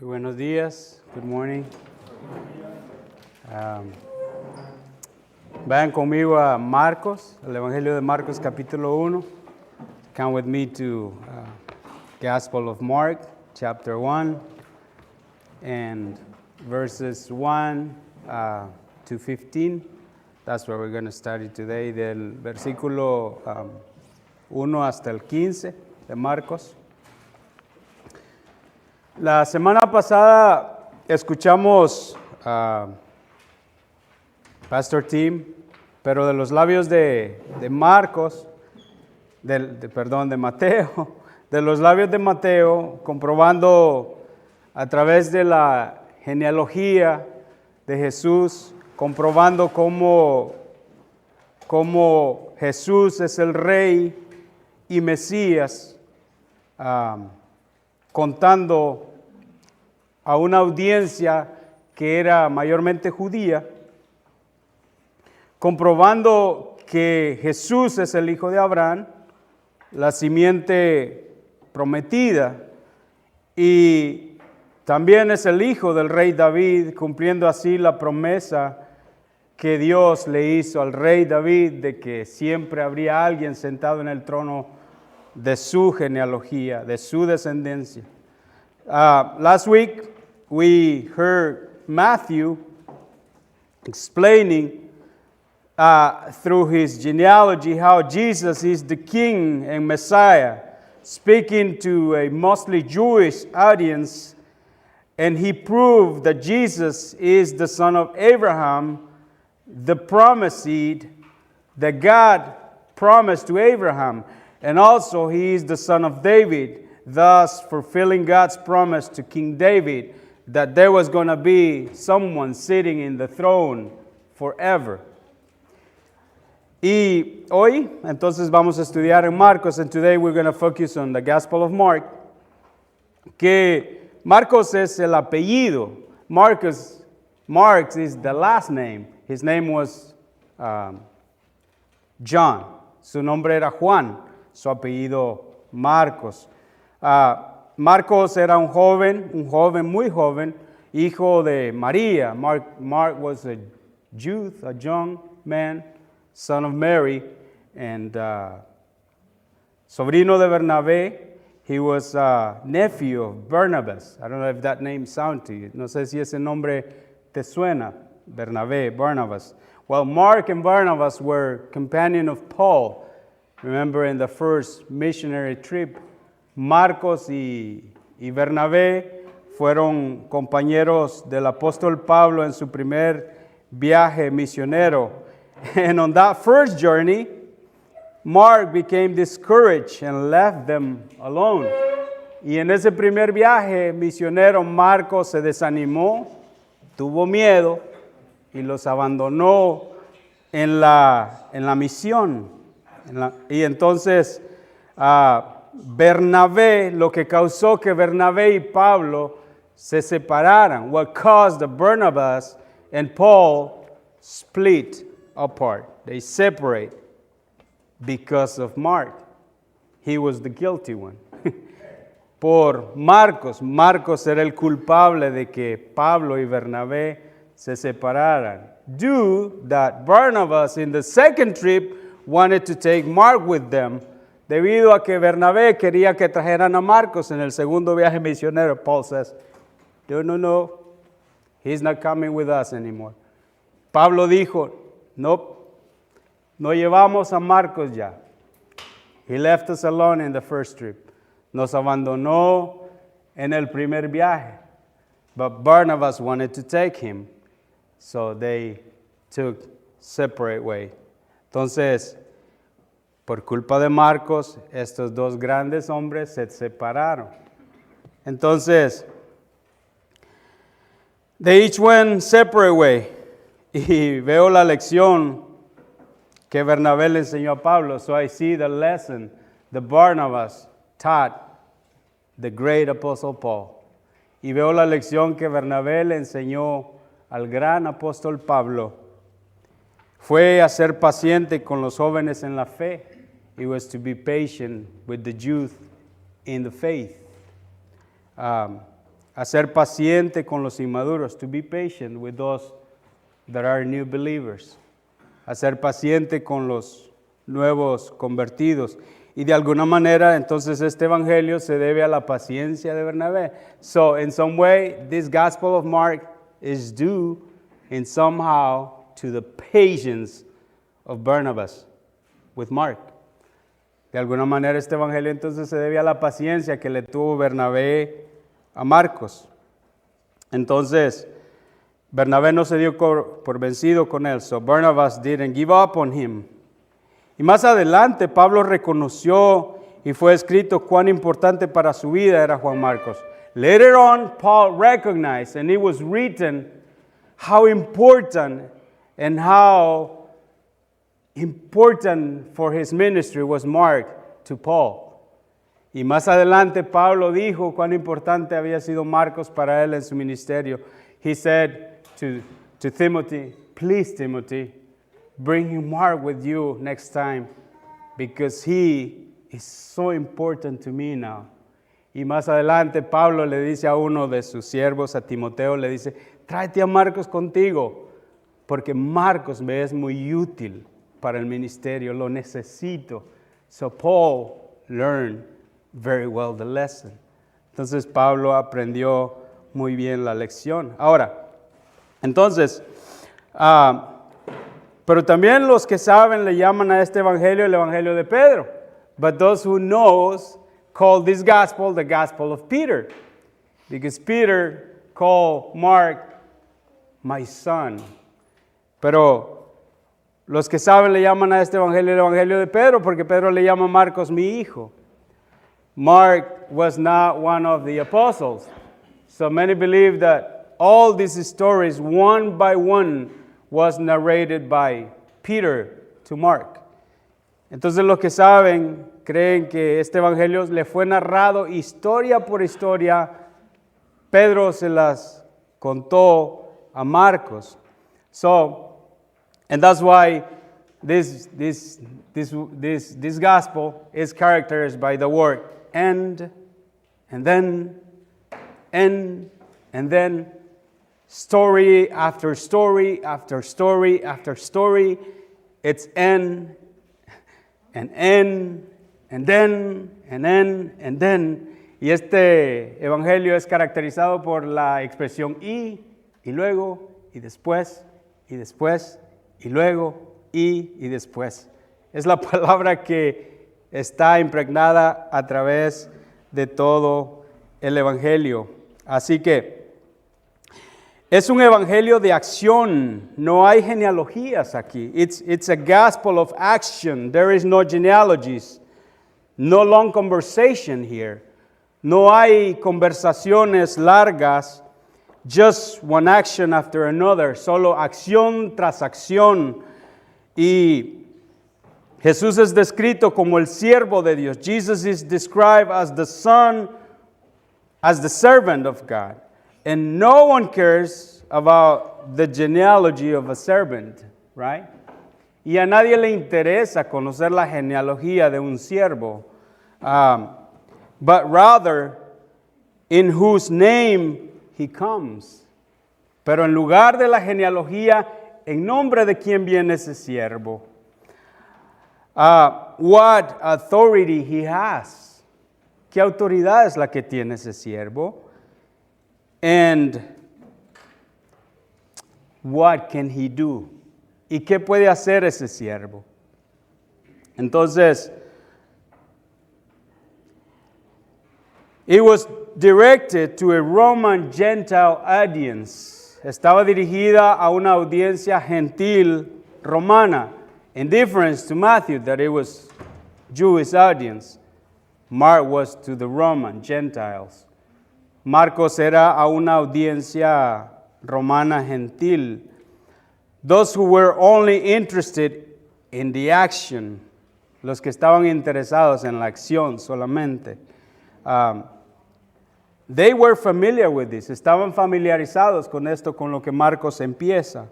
Muy buenos días. Good morning. Vayan conmigo a Marcos, el Evangelio de Marcos capítulo 1. Come with me to Gospel of Mark, chapter 1, and verses 1 to 15. That's where we're going to study today, del versículo 1 hasta el 15 de Marcos. La semana pasada escuchamos a Pastor Tim, pero de los labios de Marcos, de Mateo, de los labios de Mateo, comprobando a través de la genealogía de Jesús, comprobando cómo Jesús es el Rey y Mesías, contando a una audiencia que era mayormente judía, comprobando que Jesús es el hijo de Abraham, la simiente prometida, y también es el hijo del rey David, cumpliendo así la promesa que Dios le hizo al rey David de que siempre habría alguien sentado en el trono de su genealogía, de su descendencia. Last week we heard Matthew explaining through his genealogy how Jesus is the King and Messiah, speaking to a mostly Jewish audience, and he proved that Jesus is the son of Abraham, the promised seed that God promised to Abraham. And also he is the son of David, thus fulfilling God's promise to King David that there was going to be someone sitting in the throne forever. Y hoy, entonces vamos a estudiar en Marcos, and today we're going to focus on the Gospel of Mark, que Marcos es el apellido. Mark is the last name. His name was John. Su nombre era Juan. Su apellido Marcos. Marcos era un joven muy joven, hijo de María. Mark was a youth, a young man, son of Mary, and sobrino de Bernabé. He was a nephew of Barnabas. I don't know if that name sounds to you. No sé si ese nombre te suena, Bernabé, Barnabas. Well, Mark and Barnabas were companions of Paul. Remember in the first missionary trip, Marcos y Bernabé fueron compañeros del apóstol Pablo en su primer viaje misionero. And on that first journey, Mark became discouraged and left them alone. Y en ese primer viaje misionero, Marcos se desanimó, tuvo miedo y los abandonó en la misión. Y entonces Bernabé, lo que causó que Bernabé y Pablo se separaran, what caused Barnabas and Paul split apart. They separate because of Mark. He was the guilty one. Por Marcos era el culpable de que Pablo y Bernabé se separaran. Due that Barnabas in the second trip wanted to take Mark with them, debido a que Bernabé quería que trajeran a Marcos en el segundo viaje misionero. Paul says, no, he's not coming with us anymore. Pablo dijo, no llevamos a Marcos ya. He left us alone in the first trip. Nos abandonó en el primer viaje. But Barnabas wanted to take him, so they took separate way. Entonces, por culpa de Marcos, estos dos grandes hombres se separaron. Entonces, they each went separate way. Y veo la lección que Bernabé le enseñó a Pablo. So I see the lesson that Barnabas taught the great apostle Paul. Y veo la lección que Bernabé le enseñó al gran apóstol Pablo. Fue a ser paciente con los jóvenes en la fe. It was to be patient with the youth in the faith. a ser paciente con los inmaduros, to be patient with those that are new believers, a ser paciente con los nuevos convertidos. Y de alguna manera, entonces, este evangelio se debe a la paciencia de Bernabé. So, in some way, this Gospel of Mark is due in somehow to the patience of Barnabas with Mark. De alguna manera, este evangelio entonces se debe a la paciencia que le tuvo Bernabé a Marcos. Entonces, Bernabé no se dio por vencido con él. So, Barnabas didn't give up on him. Y más adelante Pablo reconoció y fue escrito cuán importante para su vida era Juan Marcos. Later on, Paul recognized and it was written how important and how important for his ministry was Mark to Paul. Y más adelante Pablo dijo cuán importante había sido Marcos para él en su ministerio. He said to Timothy, please Timothy, bring Mark with you next time because he is so important to me now. Y más adelante Pablo le dice a uno de sus siervos, a Timoteo, le dice, tráete a Marcos contigo porque Marcos me es muy útil para el ministerio, lo necesito. So Paul learned very well the lesson. Entonces Pablo aprendió muy bien la lección. Ahora, entonces, pero también los que saben le llaman a este evangelio el evangelio de Pedro. But those who knows call this gospel the gospel of Peter. Because Peter called Mark my son. Pero los que saben le llaman a este evangelio el evangelio de Pedro porque Pedro le llama a Marcos mi hijo. Mark was not one of the apostles. So many believe that all these stories, one by one, was narrated by Peter to Mark. Entonces los que saben creen que este evangelio le fue narrado historia por historia. Pedro se las contó a Marcos. So, and that's why this gospel is characterized by the word and then, and then, story after story after story after story. It's and then, and then. Y este evangelio es caracterizado por la expresión y luego, y después, y después, y luego, y después. Es la palabra que está impregnada a través de todo el evangelio. Así que es un evangelio de acción. No hay genealogías aquí. It's a gospel of action. There is no genealogies. No long conversation here. No hay conversaciones largas. Just one action after another. Solo acción tras acción. Y Jesús es descrito como el siervo de Dios. Jesus is described as the son, as the servant of God. And no one cares about the genealogy of a servant, right? Y a nadie le interesa conocer la genealogía de un siervo. But rather, in whose name he comes. Pero en lugar de la genealogía, en nombre de quién viene ese siervo. What authority he has. ¿Qué autoridad es la que tiene ese siervo? And what can he do? ¿Y qué puede hacer ese siervo? Entonces, it was directed to a Roman Gentile audience. Estaba dirigida a una audiencia gentil romana. In difference to Matthew, that it was Jewish audience. Mark was to the Roman Gentiles. Marcos era a una audiencia romana gentil. Those who were only interested in the action. Los que estaban interesados en la acción solamente. They were familiar with this. Estaban familiarizados con esto, con lo que Marcos empieza.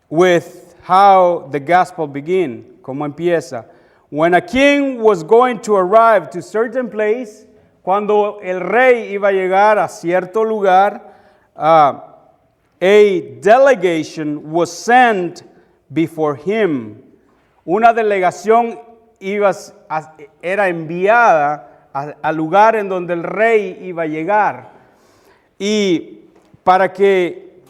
With how the gospel begin. Como empieza. When a king was going to arrive to a certain place, cuando el rey iba a llegar a cierto lugar, a delegation was sent before him. Una delegación era enviada al lugar en donde el rey iba a llegar. Y para que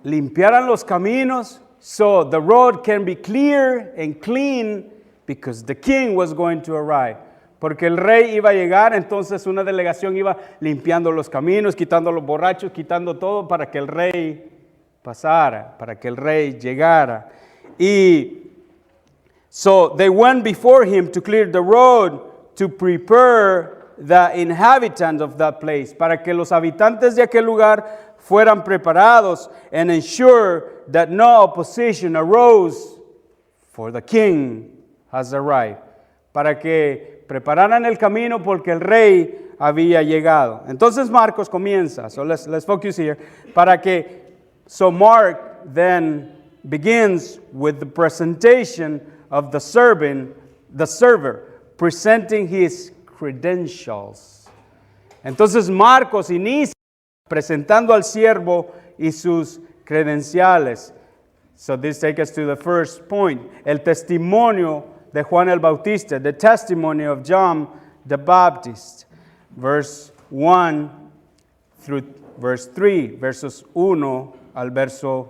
limpiaran los caminos, so the road can be clear and clean because the king was going to arrive. Porque el rey iba a llegar, entonces una delegación iba limpiando los caminos, quitando los borrachos, quitando todo para que el rey pasara, para que el rey llegara. Y so they went before him to clear the road, to prepare the inhabitants of that place, para que los habitantes de aquel lugar fueran preparados and ensure that no opposition arose, for the king has arrived. Para que prepararan el camino porque el rey había llegado. Entonces Marcos comienza, so let's focus here, so Mark then begins with the presentation of the server, presenting his credentials. Entonces Marcos inicia presentando al siervo y sus credenciales. So this takes us to the first point, el testimonio de Juan el Bautista, the testimony of John the Baptist. Verse 1 through verse 3, versos 1 al verso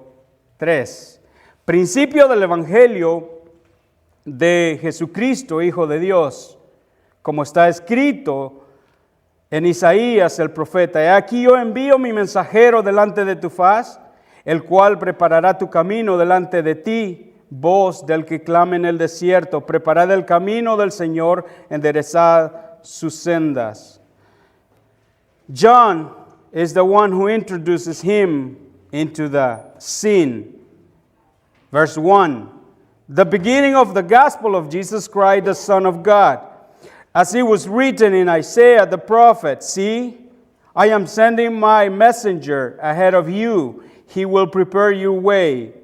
3. Principio del Evangelio de Jesucristo, Hijo de Dios, como está escrito en Isaías el profeta: He aquí yo envío mi mensajero delante de tu faz, el cual preparará tu camino delante de ti. Voz del que clama en el desierto, preparad el camino del Señor, enderezad sus sendas. John is the one who introduces him into the scene. Verse 1, the beginning of the gospel of Jesus Christ, the Son of God. As it was written in Isaiah the prophet, See, I am sending my messenger ahead of you. He will prepare your way.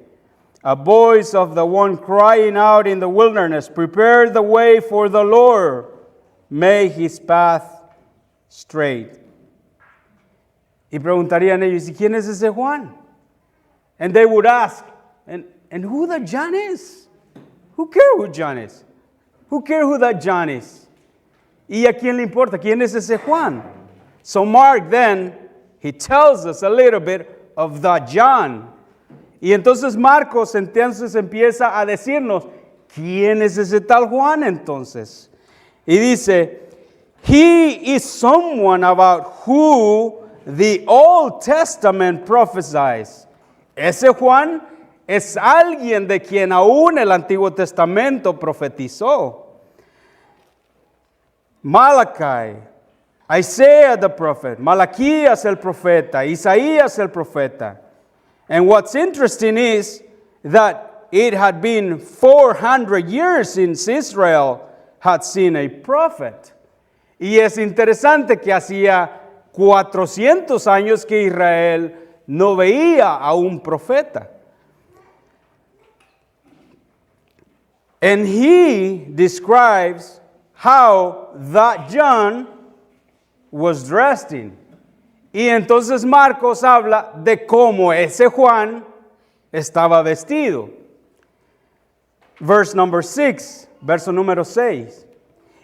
A voice of the one crying out in the wilderness, prepare the way for the Lord, make his path straight. Y preguntarían ellos, ¿y quién es ese Juan? And they would ask, and who that John is? Who cares who John is? Who cares who that John is? ¿Y a quién le importa? ¿Quién es ese Juan? So Mark then, he tells us a little bit of that John. Y entonces Marcos entonces empieza a decirnos, ¿quién es ese tal Juan entonces? Y dice, he is someone about who the Old Testament prophesies. Ese Juan es alguien de quien aún el Antiguo Testamento profetizó. Malachi, Isaiah the prophet, Malaquías el profeta, Isaías el profeta. And what's interesting is that it had been 400 years since Israel had seen a prophet. Y es interesante que hacía 400 años que Israel no veía a un profeta. And he describes how that John was dressed in. Y entonces Marcos habla de cómo ese Juan estaba vestido. Verse number 6, verso número 6.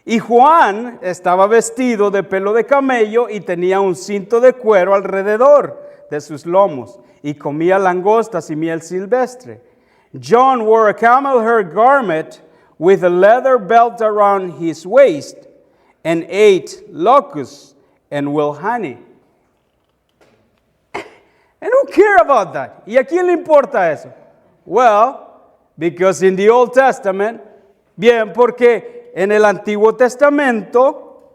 Y Juan estaba vestido de pelo de camello y tenía un cinto de cuero alrededor de sus lomos y comía langostas y miel silvestre. John wore a camel hair garment with a leather belt around his waist and ate locusts and wild honey. And who cares about that? ¿Y a quién le importa eso? Well, because in the Old Testament, bien, porque en el Antiguo Testamento,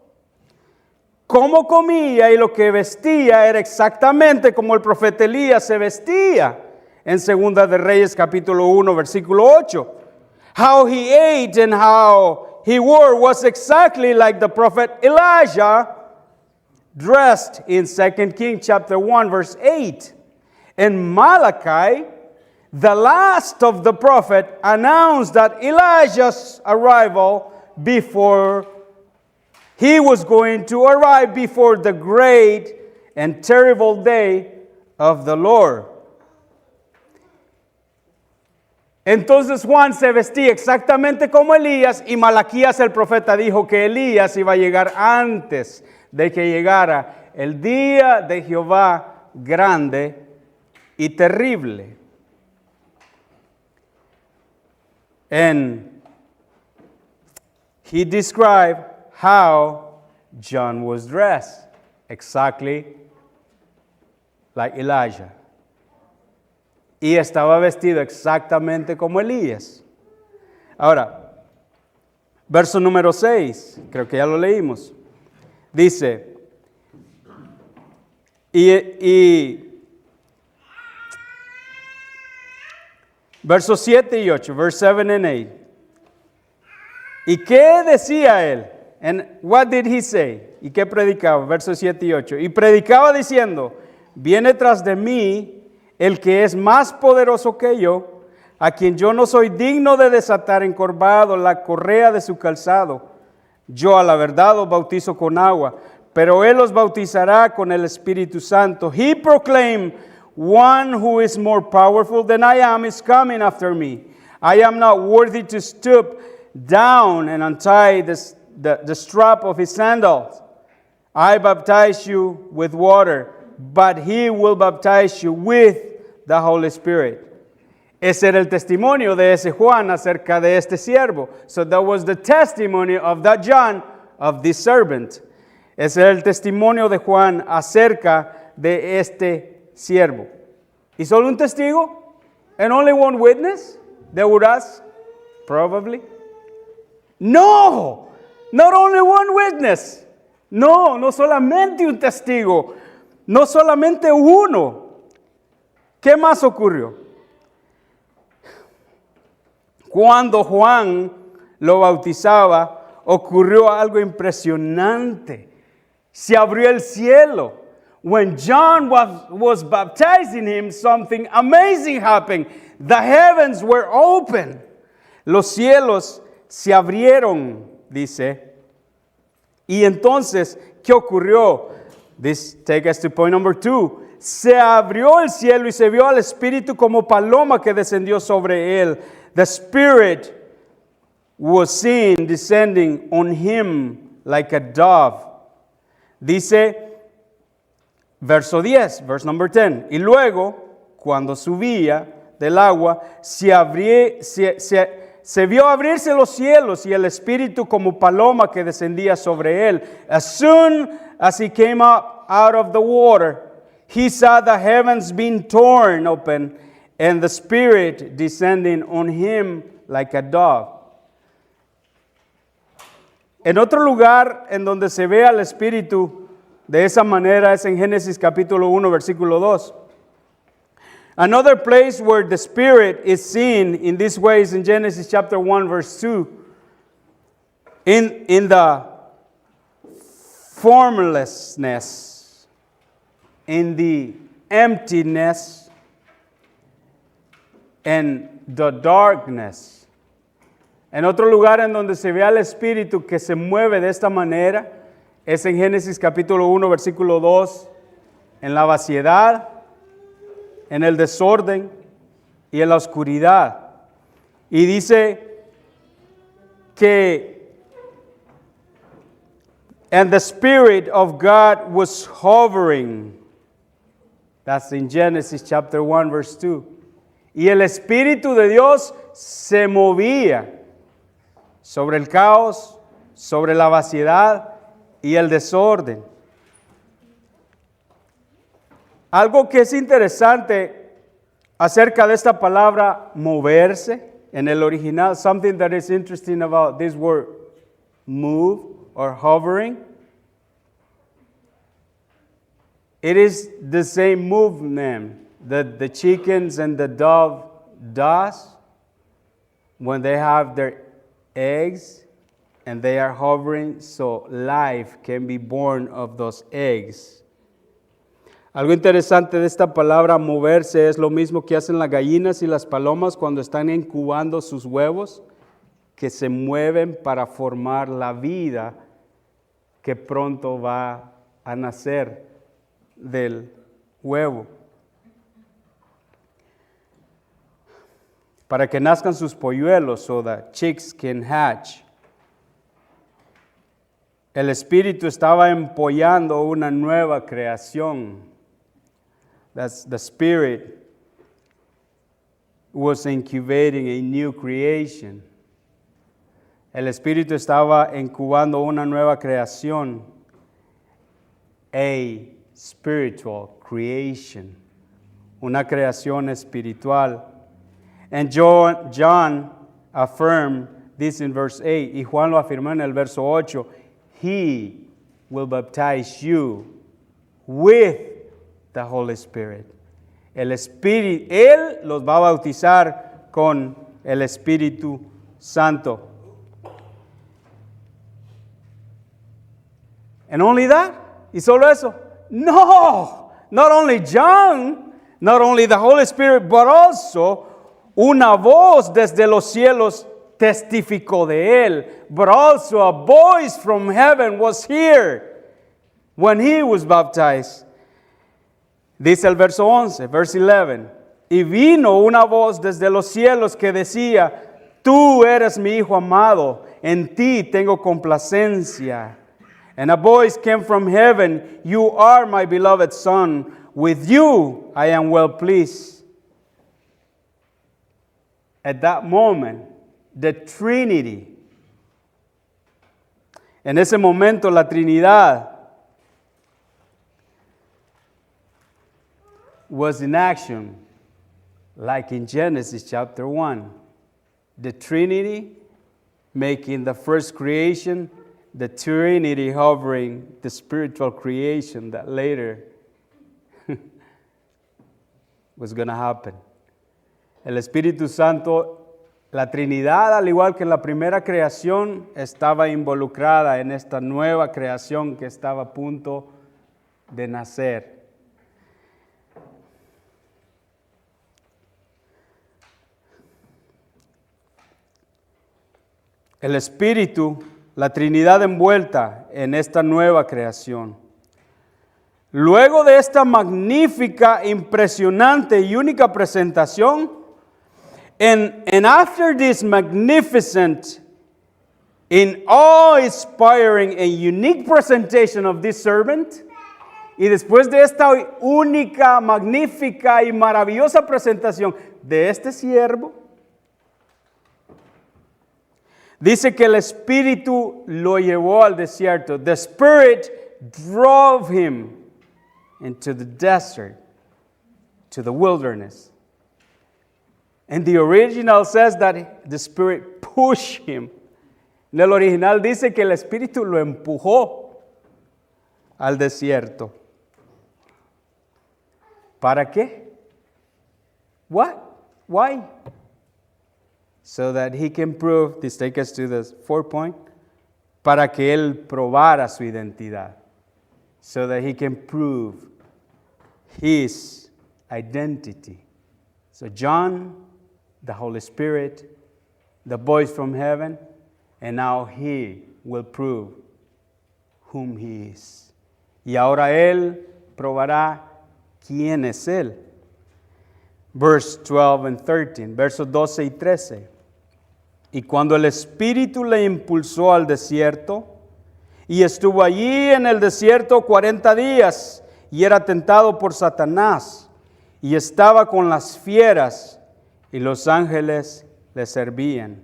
cómo comía y lo que vestía era exactamente como el profeta Elías se vestía. En Segunda de Reyes capítulo 1, versículo 8. How he ate and how he wore was exactly like the prophet Elijah dressed in 2 Kings chapter 1 verse 8. And Malachi, the last of the prophet, announced that Elijah's arrival before He was going to arrive before the great and terrible day of the Lord. Entonces Juan se vestía exactamente como Elías y Malaquías el profeta dijo que Elías iba a llegar antes de que llegara el día de Jehová grande y terrible. And he described how John was dressed, exactly like Elijah. Y estaba vestido exactamente como Elías. Ahora, verso número 6, creo que ya lo leímos. Dice, versos 7 y 8, verse 7 and 8. ¿Y qué decía él? And what did he say? ¿Y qué predicaba? Versos 7 y 8. Y predicaba diciendo, viene tras de mí el que es más poderoso que yo, a quien yo no soy digno de desatar encorvado la correa de su calzado. Yo a la verdad os bautizo con agua, pero él os bautizará con el Espíritu Santo. He proclaimed, one who is more powerful than I am is coming after me. I am not worthy to stoop down and untie the strap of his sandals. I baptize you with water, but he will baptize you with the Holy Spirit. Ese era el testimonio de ese Juan acerca de este siervo. So that was the testimony of that John, of this servant. Ese era el testimonio de Juan acerca de este siervo. ¿Y solo un testigo? And only one witness? They would ask? Probably. No, not only one witness. No, no solamente un testigo. No solamente uno. ¿Qué más ocurrió? Cuando Juan lo bautizaba, ocurrió algo impresionante. Se abrió el cielo. When John was baptizing him, something amazing happened. The heavens were open. Los cielos se abrieron, dice. Y entonces, ¿qué ocurrió? This takes us to point number 2. Se abrió el cielo y se vio al Espíritu como paloma que descendió sobre él. The Spirit was seen descending on him like a dove. Dice, verso 10, verse number 10. Y luego, cuando subía del agua, se vio abrirse los cielos y el Espíritu como paloma que descendía sobre él. As soon as he came up out of the water, he saw the heavens being torn open and the Spirit descending on him like a dove. En otro lugar en donde se ve al Espíritu de esa manera es en Génesis capítulo 1, versículo 2. Another place where the Spirit is seen in this way is in Genesis chapter 1, verse 2. In the formlessness, in the emptiness, and the darkness. En otro lugar en donde se ve al Espíritu que se mueve de esta manera es en Génesis capítulo 1, versículo 2, en la vaciedad, en el desorden y en la oscuridad. Y dice que and the Spirit of God was hovering. That's in Genesis chapter 1, verse 2. Y el Espíritu de Dios se movía sobre el caos, sobre la vaciedad y el desorden. Algo que es interesante acerca de esta palabra moverse en el original, something that is interesting about this word move or hovering, it is the same movement that the chickens and the dove does when they have their eggs and they are hovering, so life can be born of those eggs. Algo interesante de esta palabra moverse es lo mismo que hacen las gallinas y las palomas cuando están incubando sus huevos, que se mueven para formar la vida que pronto va a nacer del huevo. Para que nazcan sus polluelos, so that chicks can hatch. El Espíritu estaba empollando una nueva creación. That's the Spirit was incubating a new creation. El Espíritu estaba incubando una nueva creación. A spiritual creation. Una creación espiritual. And John affirmed this in verse 8. Y Juan lo afirmó en el verso 8. He will baptize you with the Holy Spirit. El Espíritu, Él los va a bautizar con el Espíritu Santo. And only that? ¿Y solo eso? No! Not only John, not only the Holy Spirit, but also una voz desde los cielos testificó de él. But also a voice from heaven was here when he was baptized. Dice el verso 11, verse 11. Y vino una voz desde los cielos que decía, tú eres mi Hijo amado, en ti tengo complacencia. And a voice came from heaven, you are my beloved Son, with you I am well pleased. At that moment, the Trinity, en ese momento la Trinidad was in action, like in Genesis chapter 1. The Trinity making the first creation, the Trinity hovering the spiritual creation that later was going to happen. El Espíritu Santo, la Trinidad, al igual que en la primera creación, estaba involucrada en esta nueva creación que estaba a punto de nacer. El Espíritu, la Trinidad envuelta en esta nueva creación. Luego de esta magnífica, impresionante y única presentación, and after this magnificent, in awe-inspiring and unique presentation of this servant, y después de esta única, magnífica y maravillosa presentación de este siervo, dice que el Espíritu lo llevó al desierto. The Spirit drove him into the desert, to the wilderness. And the original says that the Spirit pushed him. En el original dice que el Espíritu lo empujó al desierto. ¿Para qué? What? Why? So that he can prove, this takes us to the fourth point, para que él probara su identidad. So that he can prove his identity. So John, the Holy Spirit, the voice from heaven, and now he will prove whom he is. Y ahora él probará quién es él. Verse 12 and 13, versos 12 y 13. Y cuando el Espíritu le impulsó al desierto, y estuvo allí en el desierto 40 días, y era tentado por Satanás, y estaba con las fieras, y los ángeles le servían.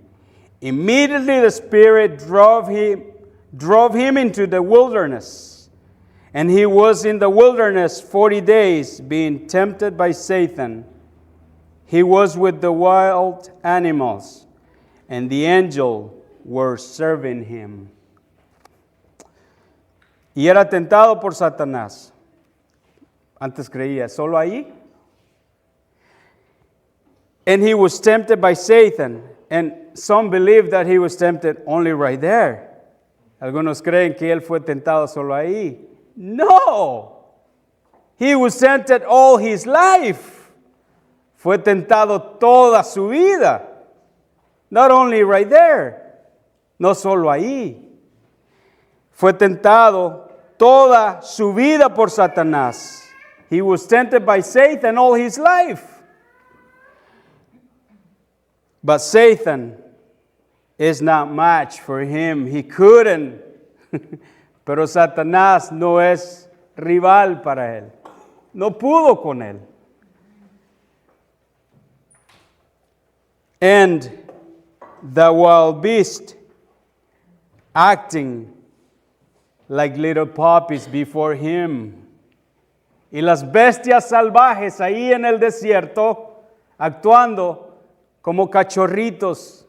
Immediately the Spirit drove him into the wilderness, and he was in the wilderness 40 days, being tempted by Satan. He was with the wild animals, and the angels were serving him. Y era tentado por Satanás. Antes creía, ¿solo ahí? And he was tempted by Satan. And some believe that he was tempted only right there. Algunos creen que él fue tentado solo ahí. No! He was tempted all his life. Fue tentado toda su vida. Not only right there. No solo ahí. fue tentado toda su vida por Satanás. He was tempted by Satan all his life. But Satan is not match for him. He couldn't. Pero Satanás no es rival para él. No pudo con él. And the wild beast acting like little puppies before him. Y las bestias salvajes ahí en el desierto actuando como cachorritos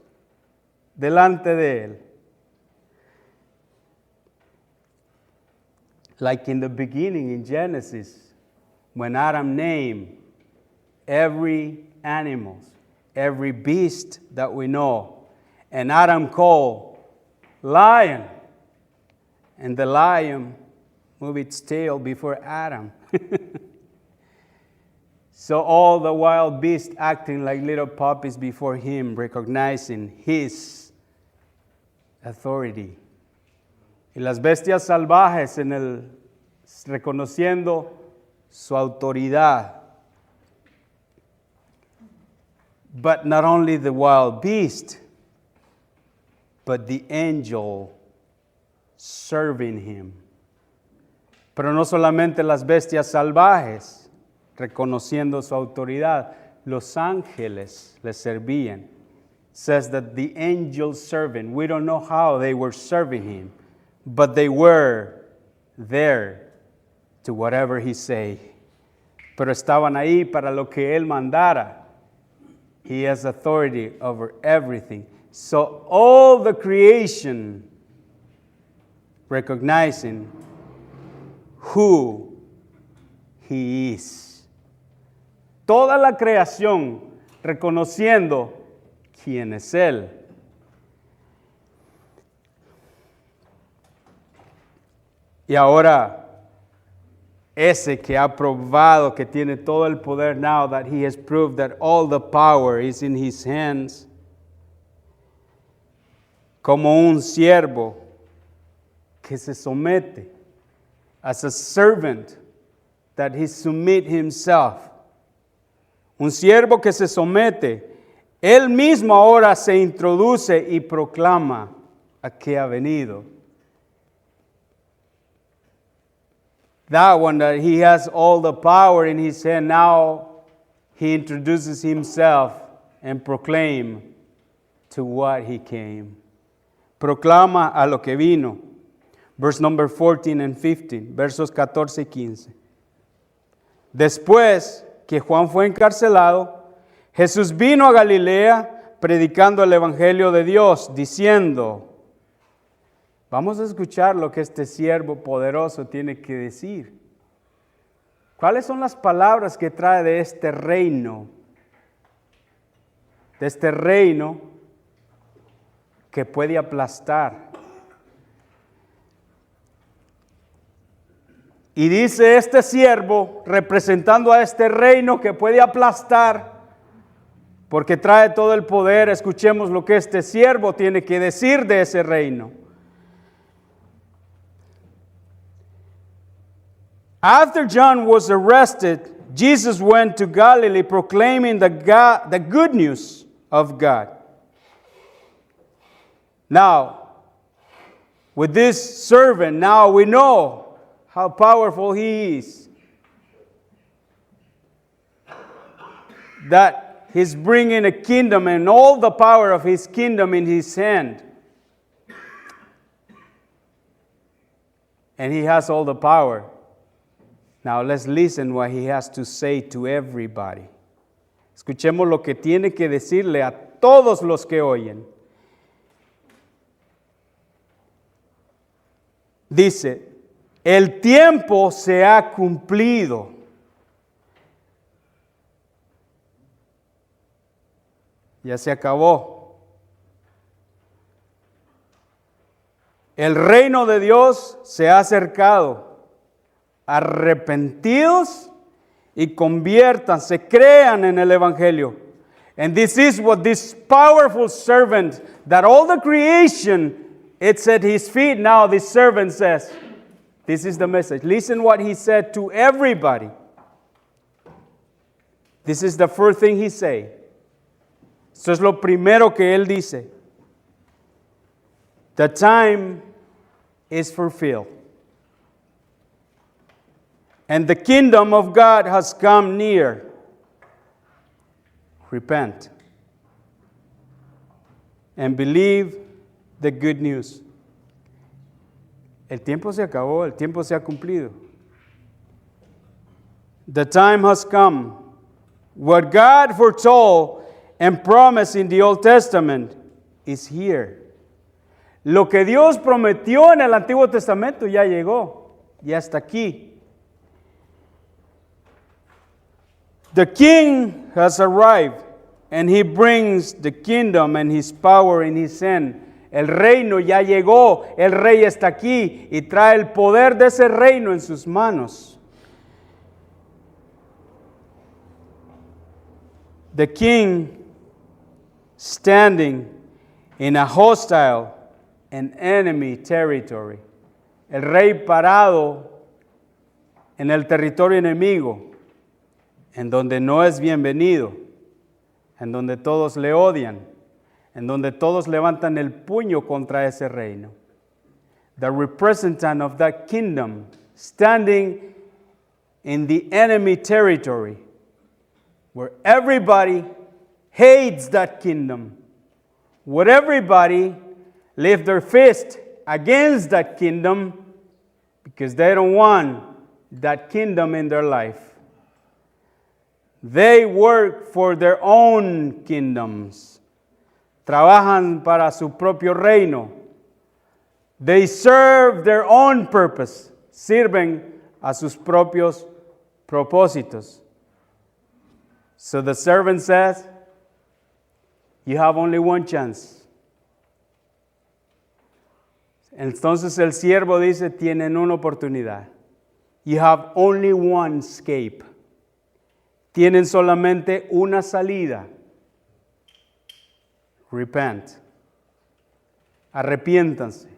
delante de él. Like in the beginning in Genesis, when Adam named every animal, every beast that we know, and Adam called lion, and the lion moved its tail before Adam. So all the wild beasts acting like little puppies before him, recognizing his authority. Y las bestias salvajes reconociendo su autoridad. But not only the wild beast, but the angel serving him. Pero no solamente las bestias salvajes, reconociendo su autoridad, los ángeles le servían. Says that the angel serving, we don't know how they were serving him, but they were there to whatever he say. Pero estaban ahí para lo que él mandara. He has authority over everything. So all the creation recognizing who he is. Toda la creación reconociendo quién es él. Y ahora, ese que ha probado que tiene todo el poder, now that he has proved that all the power is in his hands, como un siervo que se somete, as a servant that he submit himself. Un siervo que se somete, él mismo ahora se introduce y proclama a que ha venido. That one that he has all the power in his hand, now he introduces himself and proclaim to what he came. Proclama a lo que vino. Verse number 14 and 15, versos 14 y 15. Después que Juan fue encarcelado, Jesús vino a Galilea predicando el evangelio de Dios, diciendo, vamos a escuchar lo que este siervo poderoso tiene que decir. ¿Cuáles son las palabras que trae de este reino? De este reino que puede aplastar. Y dice este siervo, representando a este reino que puede aplastar, porque trae todo el poder. Escuchemos lo que este siervo tiene que decir de ese reino. After John was arrested, Jesus went to Galilee proclaiming the good news of God. Now, with this servant, now we know how powerful he is. That he's bringing a kingdom and all the power of his kingdom in his hand. And he has all the power. Now let's listen what he has to say to everybody. Escuchemos lo que tiene que decirle a todos los que oyen. Dice, el tiempo se ha cumplido. Ya se acabó. El reino de Dios se ha acercado. Arrepentidos y conviértanse, crean en el evangelio. And this is what this powerful servant that all the creation It's at his feet. Now the servant says, this is the message. Listen what he said to everybody. This is the first thing he said. Esto es lo primero que él dice. The time is fulfilled. And the kingdom of God has come near. Repent. And believe the good news. El tiempo se acabó, el tiempo se ha cumplido. The time has come. What God foretold and promised in the Old Testament is here. Lo que Dios prometió en el Antiguo Testamento ya llegó, ya está aquí. The king has arrived, and he brings the kingdom and his power in his hand. El reino ya llegó, el rey está aquí y trae el poder de ese reino en sus manos. The king standing in a hostile and enemy territory. El rey parado en el territorio enemigo, en donde no es bienvenido, en donde todos le odian, en donde todos levantan el puño contra ese reino. The representative of that kingdom standing in the enemy territory, where everybody hates that kingdom, where everybody lift their fist against that kingdom because they don't want that kingdom in their life. They work for their own kingdoms. Trabajan para su propio reino. They serve their own purpose. Sirven a sus propios propósitos. So the servant says, you have only one chance. Entonces el siervo dice, tienen una oportunidad. You have only one escape. Tienen solamente una salida. Repent. Arrepiéntanse.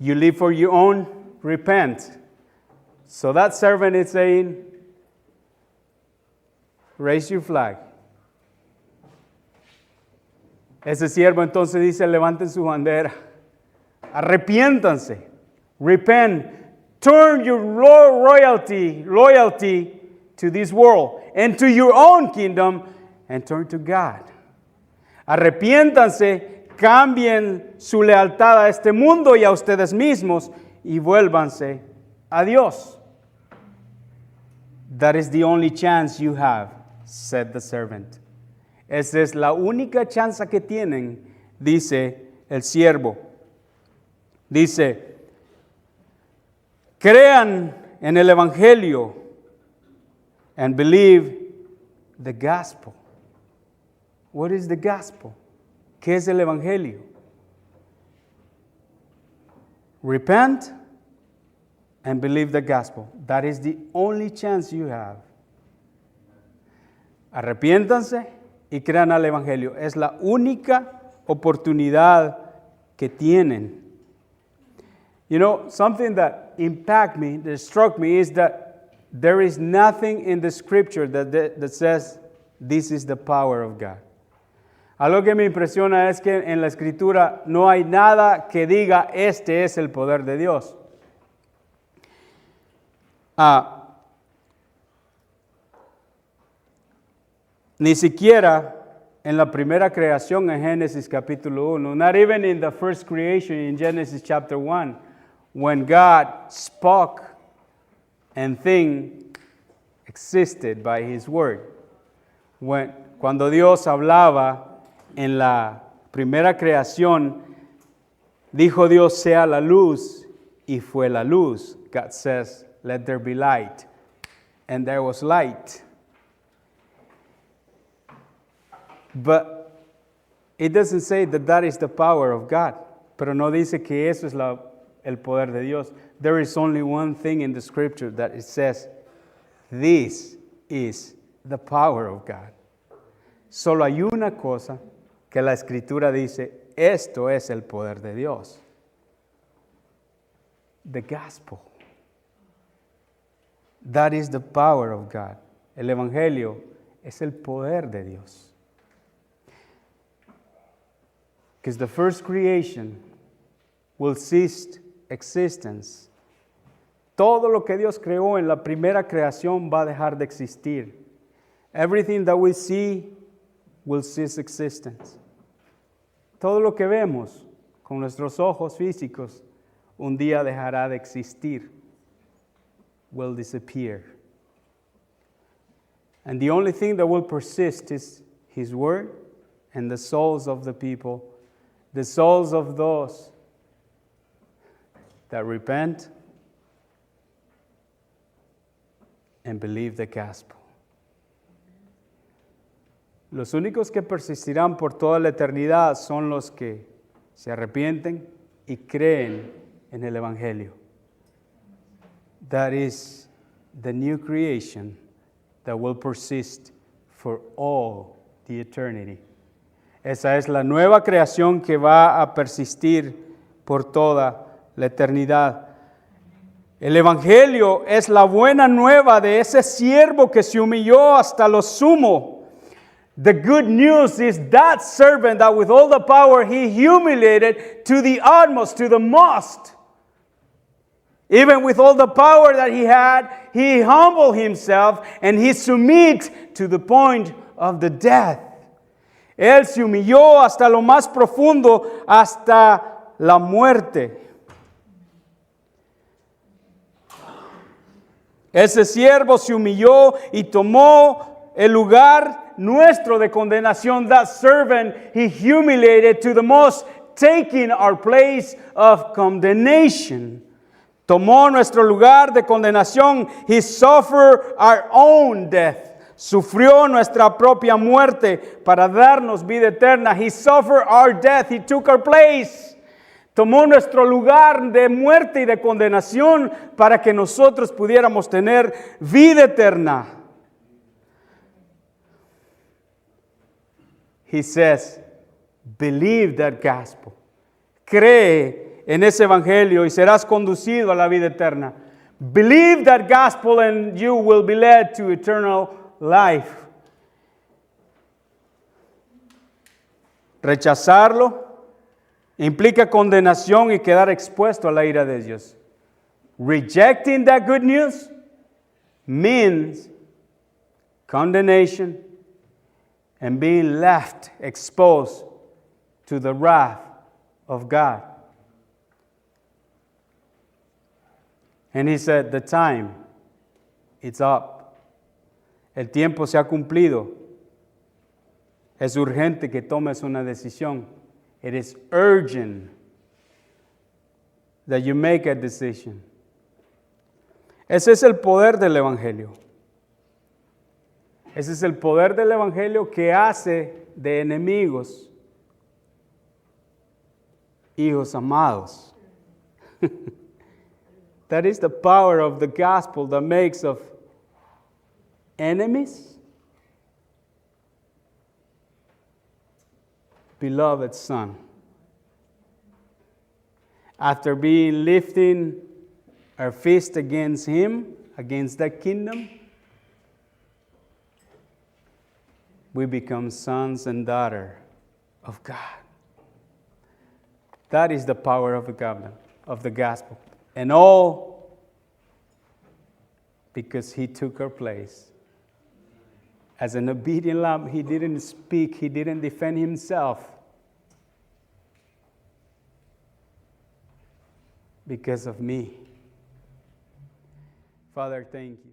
You live for your own, repent. So that servant is saying, raise your flag. Ese siervo entonces dice, levanten su bandera. Arrepiéntanse. Repent. Turn your loyalty to this world and to your own kingdom and turn to God. Arrepiéntanse, cambien su lealtad a este mundo y a ustedes mismos y vuélvanse a Dios. That is the only chance you have, said the servant. Esa es la única chance que tienen, dice el siervo. Dice, crean en el Evangelio and believe the gospel. What is the gospel? ¿Qué es el Evangelio? Repent and believe the gospel. That is the only chance you have. Arrepiéntanse y crean al Evangelio. Es la única oportunidad que tienen. You know, something that impacted me, that struck me, is that there is nothing in the scripture that says this is the power of God. Algo que me impresiona es que en la escritura no hay nada que diga este es el poder de Dios. Ni siquiera en la primera creación en Génesis capítulo 1, not even in the first creation in Genesis chapter 1, when God spoke and things existed by His word. Cuando Dios hablaba en la primera creación, dijo Dios sea la luz y fue la luz. God says, let there be light. And there was light. But it doesn't say that that is the power of God. Pero no dice que eso es el poder de Dios. There is only one thing in the scripture that it says, this is the power of God. Solo hay una cosa que la Escritura dice, esto es el poder de Dios. The gospel. That is the power of God. El Evangelio es el poder de Dios. Because the first creation will cease existence. Todo lo que Dios creó en la primera creación va a dejar de existir. Everything that we see will cease existence. Todo lo que vemos con nuestros ojos físicos un día dejará de existir. Will disappear. And the only thing that will persist is His Word and the souls of the people, the souls of those that repent and believe the gospel. Los únicos que persistirán por toda la eternidad son los que se arrepienten y creen en el Evangelio. That is the new creation that will persist for all the eternity. Esa es la nueva creación que va a persistir por toda la eternidad. El Evangelio es la buena nueva de ese siervo que se humilló hasta lo sumo. The good news is that servant that with all the power he humiliated to the utmost, to the most. Even with all the power that he had, he humbled himself and he submitted to the point of the death. Él se humilló hasta lo más profundo, hasta la muerte. Ese siervo se humilló y tomó el lugar nuestro de condenación. That servant, he humiliated to the most, taking our place of condemnation. Tomó nuestro lugar de condenación. He suffered our own death. Sufrió nuestra propia muerte para darnos vida eterna. He suffered our death. He took our place. Tomó nuestro lugar de muerte y de condenación para que nosotros pudiéramos tener vida eterna. He says, believe that gospel. Cree en ese evangelio y serás conducido a la vida eterna. Believe that gospel and you will be led to eternal life. Rechazarlo implica condenación y quedar expuesto a la ira de Dios. Rejecting that good news means condemnation and being left exposed to the wrath of God. And he said, the time, it's up. El tiempo se ha cumplido. Es urgente que tomes una decisión. It is urgent that you make a decision. Ese es el poder del Evangelio. Ese es el poder del Evangelio que hace de enemigos hijos amados. That is the power of the gospel that makes of enemies beloved son. After being lifting our fist against him, against that kingdom, we become sons and daughters of God. That is the power of the covenant, of the gospel. And all because he took our place. As an obedient lamb, he didn't speak, he didn't defend himself. Because of me. Father, thank you.